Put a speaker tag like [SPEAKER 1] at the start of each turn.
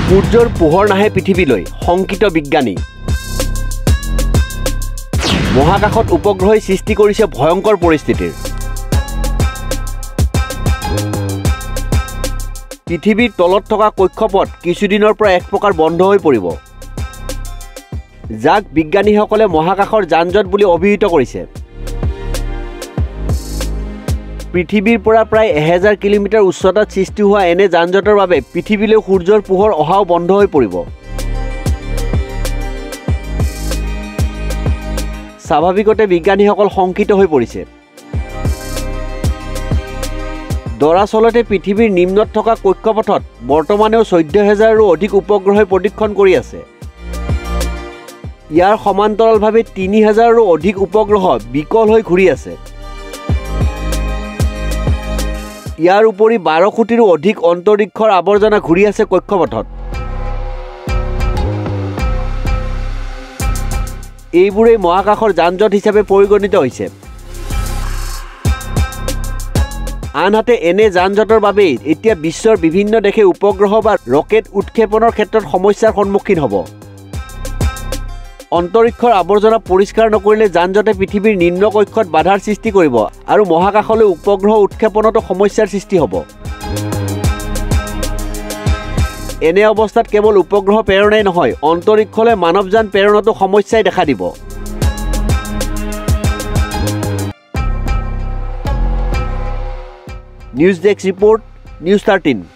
[SPEAKER 1] সূৰ্যৰ পোহৰ নাহে পৃথিৱীলৈ শংকিত বিজ্ঞানী মহাকাশত উপগ্ৰহই সৃষ্টি কৰিছে ভয়ংকৰ পৰিস্থিতিৰ পৃথিৱীৰ তলত থকা কক্ষপথ কিছুদিনৰ পৰা এক প্ৰকাৰ বন্ধ হৈ পৰিব যাক বিজ্ঞানীসকলে মহাকাশৰ যানজঁট বুলি অভিহিত কৰিছে পৃথিৱীৰ পৰা প্ৰায় 1000 কিলোমিটাৰ উচ্চতাত সৃষ্টি হোৱা এনে যানজঁটৰ বাবে পৃথিৱীলৈ সূৰ্যৰ পোহৰ অহাও বন্ধ হৈ পৰিব স্বাভাৱিকতে বিজ্ঞানীসকল শংকিত হৈ পৰিছে দৰাচলতে পৃথিৱীৰ নিম্নত থকা কক্ষপথত বৰ্তমানেও 14000ৰো অধিক উপগ্ৰহই প্ৰদক্ষিণ কৰি আছে ইয়াৰ সমান্তৰালভাৱে 3000ৰো অধিক উপগ্ৰহ বিকল হৈ ঘূৰি আছে ইয়াৰ উপৰি 12 কোটিৰো অধিক অন্তৰীক্ষৰ আৱৰ্জনা ঘূৰি আছে কক্ষপথত এইবোৰেই মহাকাশৰ যানজঁট হিচাপে পৰিগণিত হৈছে আনহাতে এনে যানজঁটৰ বাবেই এতিয়া বিশ্বৰ বিভিন্ন দেশে উপগ্ৰহ বা ৰকেট উৎক্ষেপণৰ ক্ষেত্ৰত সমস্যাৰ সন্মুখীন হ'ব অন্তৰীক্ষৰ আৱৰ্জনা পৰিষ্কাৰ নকৰিলে যানজঁটে পৃথিৱীৰ নিম্ন কক্ষত বাধাৰ সৃষ্টি কৰিব আৰু মহাকাশলৈ উপগ্ৰহ উৎক্ষেপণতো সমস্যাৰ সৃষ্টি হ'ব এনে অৱস্থাত কেৱল উপগ্ৰহ প্ৰেৰণেই নহয় অন্তৰীক্ষলৈ মানৱযান প্ৰেৰণতো সমস্যাই দেখা দিব নিউজ ডেস্ক ৰিপোৰ্ট নিউজ 13